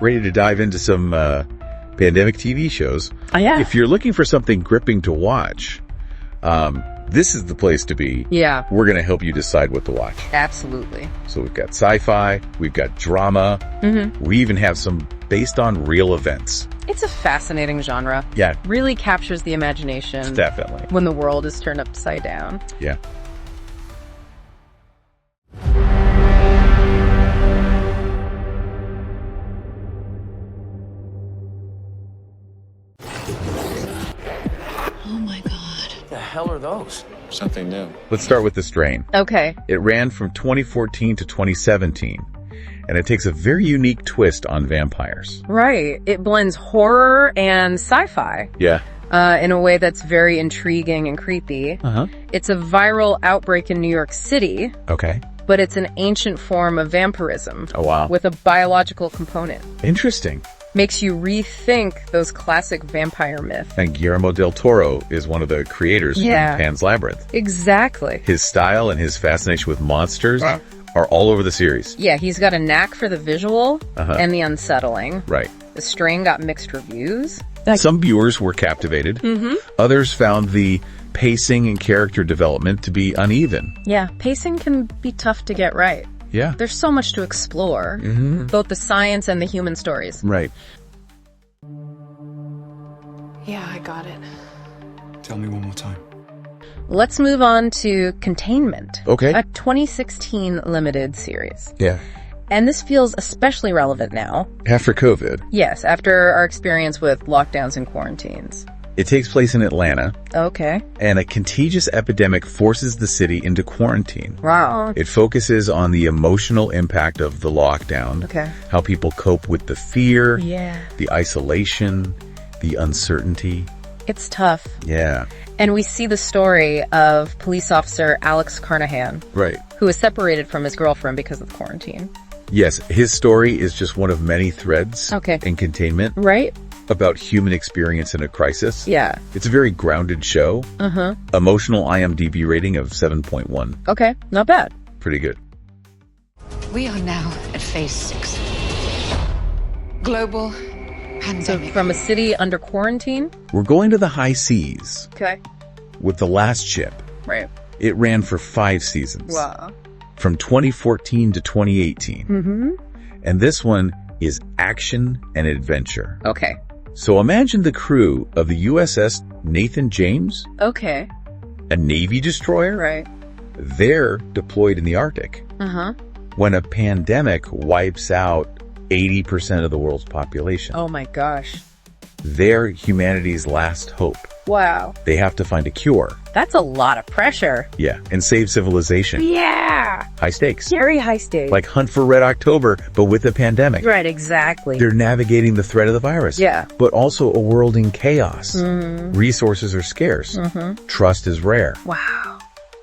ready to dive into some pandemic TV shows. Oh, yeah. If you're looking for something gripping to watch, this is the place to be. Yeah. We're going to help you decide what to watch. Absolutely. So we've got sci-fi, we've got drama, we even have some based on real events. It's a fascinating genre. Yeah. Really captures the imagination. Definitely. When the world is turned upside down. Yeah. Oh my God. What the hell are those? Something new. Let's start with The Strain. Okay. It ran from 2014 to 2017, and it takes a very unique twist on vampires. Right. It blends horror and sci-fi. Yeah. In a way that's very intriguing and creepy. It's a viral outbreak in New York City, Okay. but it's an ancient form of vampirism. Oh, wow. With a biological component. Interesting. Makes you rethink those classic vampire myths. And Guillermo del Toro is one of the creators Yeah. from Pan's Labyrinth. Exactly. His style and his fascination with monsters are all over the series. Yeah, he's got a knack for the visual and the unsettling. Right. The Strain got mixed reviews. Some viewers were captivated. Others found the pacing and character development to be uneven. Yeah, pacing can be tough to get right. Yeah. There's so much to explore, both the science and the human stories. Right. Yeah, I got it. Tell me one more time. Let's move on to Containment. Okay. A 2016 limited series. Yeah. And this feels especially relevant now. After COVID, Yes, after our experience with lockdowns and quarantines. it takes place in Atlanta, Okay. and a contagious epidemic forces the city into quarantine. Wow. It focuses on the emotional impact of the lockdown, Okay. how people cope with the fear, Yeah. the isolation, the uncertainty. It's tough. Yeah. And we see the story of police officer Alex Carnahan, Right. who is separated from his girlfriend because of quarantine. Yes, his story is just one of many threads Okay. in Containment Right? about human experience in a crisis. Yeah. It's a very grounded show. Emotional IMDb rating of 7.1. Okay. Not bad. Pretty good. We are now at phase 6. Global So pandemic. from a city under quarantine? We're going to the high seas Okay. with The Last Ship. Right. It ran for 5 seasons. Wow. From 2014 to 2018. And this one is action and adventure. Okay. So imagine the crew of the USS Nathan James, Okay. a Navy destroyer. Right. They're deployed in the Arctic when a pandemic wipes out 80% of the world's population. Oh my gosh. They're humanity's last hope. Wow. They have to find a cure. That's a lot of pressure. Yeah, and save civilization. Yeah. High stakes. Very high stakes. Like Hunt for Red October, but with a pandemic. Right, exactly. They're navigating the threat of the virus. Yeah. But also a world in chaos. Resources are scarce. Trust is rare. Wow.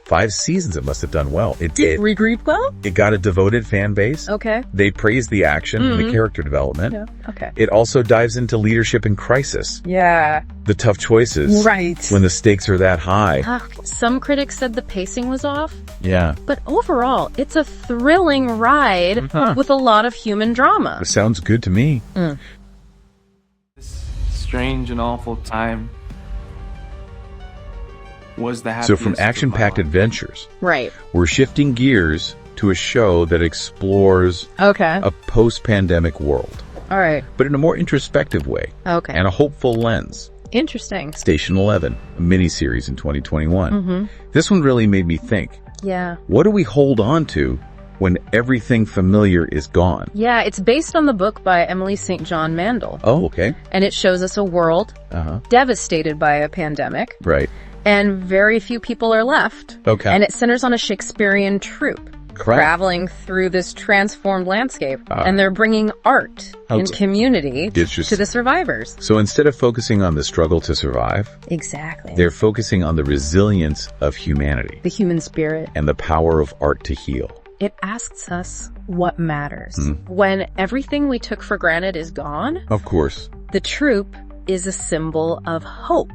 5 seasons, it must have done well. It Did did. regroup well? It got a devoted fan base. Okay. They praised the action and the character development. Yeah. Okay. It also dives into leadership in crisis. Yeah. The tough choices. Right. When the stakes are that high. Some critics said the pacing was off, Yeah. but overall, it's a thrilling ride with a lot of human drama. Sounds good to me. Strange and awful time was the So happiest from of my action-packed life. adventures, Right. we're shifting gears to a show that explores Okay. a post-pandemic world, All right. but in a more introspective way Okay. and a hopeful lens. Interesting. Station 11, a miniseries in 2021. This one really made me think, Yeah. what do we hold on to when everything familiar is gone? Yeah, it's based on the book by Emily St. John Mandel, Oh, okay. and it shows us a world devastated by a pandemic, Right. and very few people are left. Okay. And it centers on a Shakespearean troupe Correct. traveling through this transformed landscape, and they're bringing art and Okay. community It's just- to the survivors. So instead of focusing on the struggle to survive, Exactly. they're focusing on the resilience of humanity The human spirit. and the power of art to heal. It asks us what matters. When everything we took for granted is gone, Of course. the troupe is a symbol of hope,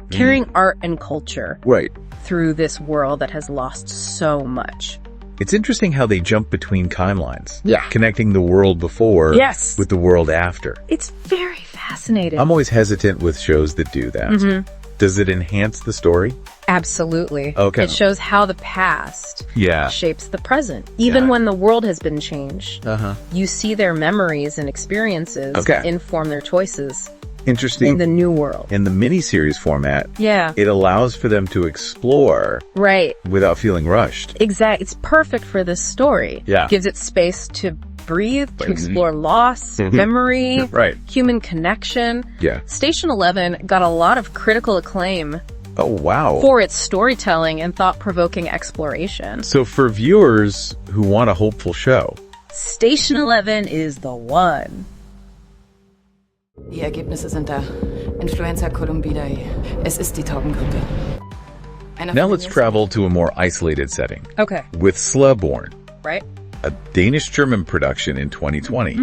carrying art and culture Right. through this world that has lost so much. It's interesting how they jump between timelines. Yeah. Connecting the world before Yes. with the world after. It's very fascinating. I'm always hesitant with shows that do that. Does it enhance the story? Absolutely. Okay. It shows how the past Yeah. shapes the present. Even Yeah. when the world has been changed, Uh-huh. you see their memories and experiences Okay. inform their choices Interesting. in the new world. In the miniseries format, Yeah. it allows for them to explore Right. without feeling rushed. Exact. It's perfect for this story. Yeah. Gives it space to breathe, to explore loss, memory, Right. human connection. Yeah. Station 11 got a lot of critical acclaim Oh, wow. for its storytelling and thought-provoking exploration. So for viewers who want a hopeful show, Station 11 is the one. Die Ergebnisse sind da. Influenza columbidae. Es ist die Taubengrippe. now let's travel to a more isolated setting Okay. with Slowborn, Right? a Danish-German production in 2020.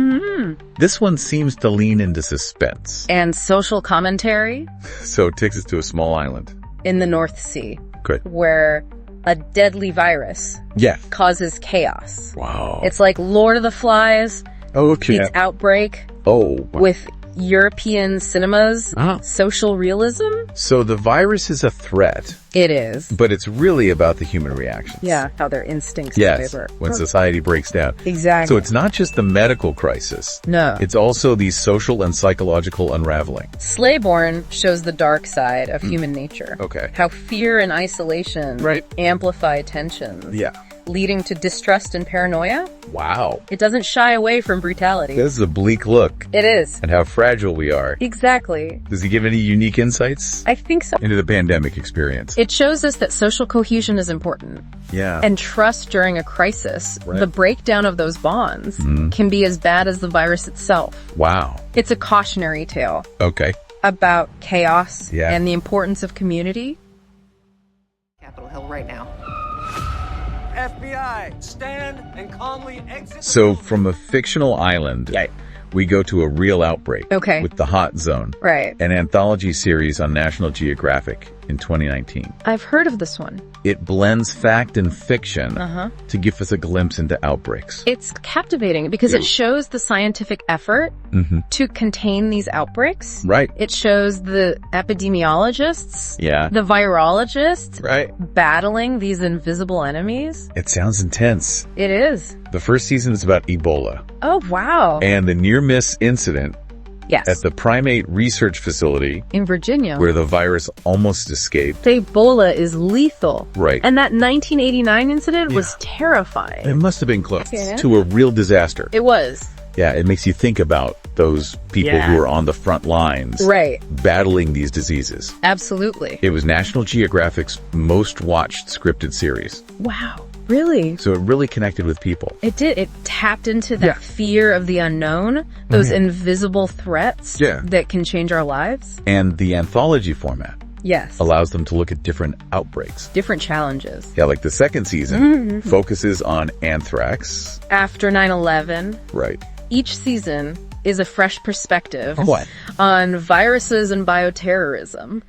This one seems to lean into suspense. And social commentary So it takes us to a small island. in the North Sea, Good. where a deadly virus Yeah. causes chaos. Wow. It's like Lord of the Flies okay. meets Outbreak Oh. with European cinemas, social realism. So the virus is a threat, It is. but it's really about the human reactions. Yeah, how their instincts Yes. favor. When society breaks down. Exactly. So it's not just the medical crisis. No. It's also the social and psychological unraveling. Slayborn shows the dark side of human nature. Okay. How fear and isolation Right. amplify tensions. Yeah. Leading to distrust and paranoia. Wow. It doesn't shy away from brutality. This is a bleak look It is. at how fragile we are. Exactly. Does he give any unique insights I think so. into the pandemic experience? It shows us that social cohesion is important. Yeah. And trust during a crisis, the breakdown of those bonds, can be as bad as the virus itself. Wow. It's a cautionary tale Okay. about chaos Yeah. and the importance of community. Capitol Hill right now. FBI, stand and calmly exit. So from a fictional island, we go to a real outbreak. Okay. With The Hot Zone, Right. an anthology series on National Geographic in 2019. I've heard of this one. It blends fact and fiction Uh-huh. to give us a glimpse into outbreaks. It's captivating because it shows the scientific effort Mm-hmm. to contain these outbreaks. Right. It shows the epidemiologists, Yeah. the virologists Right. battling these invisible enemies. It sounds intense. It is. The first season is about Ebola Oh, wow. and the near-miss incident Yes. at the primate research facility In Virginia. where the virus almost escaped. Ebola is lethal. Right. And that 1989 incident was terrifying. It must have been close Yeah. to a real disaster. It was. Yeah, it makes you think about those people Yeah. who are on the front lines Right. battling these diseases. Absolutely. It was National Geographic's most watched scripted series. Wow. Really? So it really connected with people. It did. It tapped into that fear of the unknown, those invisible threats that can change our lives. And the anthology format Yes. allows them to look at different outbreaks. Different challenges. Yeah, like the second season focuses on anthrax. After 9/11, Right. each season is a fresh perspective What? on viruses and bioterrorism.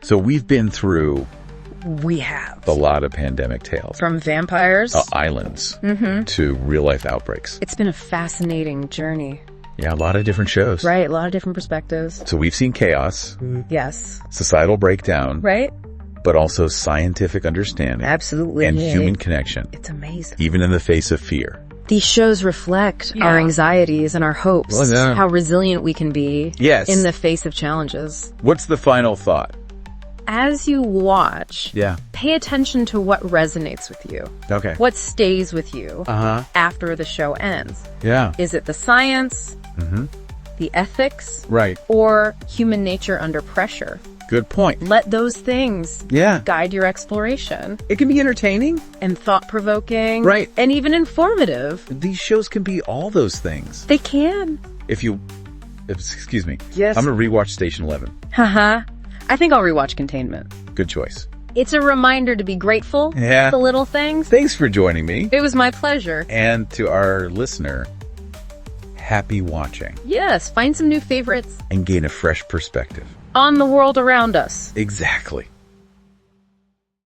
So we've been through We have. a lot of pandemic tales. From vampires. Islands to real-life outbreaks. It's been a fascinating journey. Yeah, a lot of different shows. Right? A lot of different perspectives. So we've seen chaos, Yes. societal breakdown, Right? but also scientific understanding Absolutely. and human connection, It's amazing. even in the face of fear. These shows reflect our anxieties and our hopes. Well, yeah. How resilient we can be Yes. in the face of challenges. What's the final thought? As you watch, Yeah. pay attention to what resonates with you. Okay. What stays with you Uh-huh. after the show ends. Yeah. Is it the science, the ethics, Right. or human nature under pressure? Good point. Let those things Yeah. guide your exploration. It can be entertaining. And thought-provoking. Right. And even informative. These shows can be all those things. They can. Excuse me. Yes. I'm going to rewatch Station 11. Haha. I think I'll rewatch Containment. Good choice. It's a reminder to be grateful Yeah. for the little things. Thanks for joining me. It was my pleasure. And to our listener, happy watching Yes, find some new favorites and gain a fresh perspective. on the world around us. Exactly.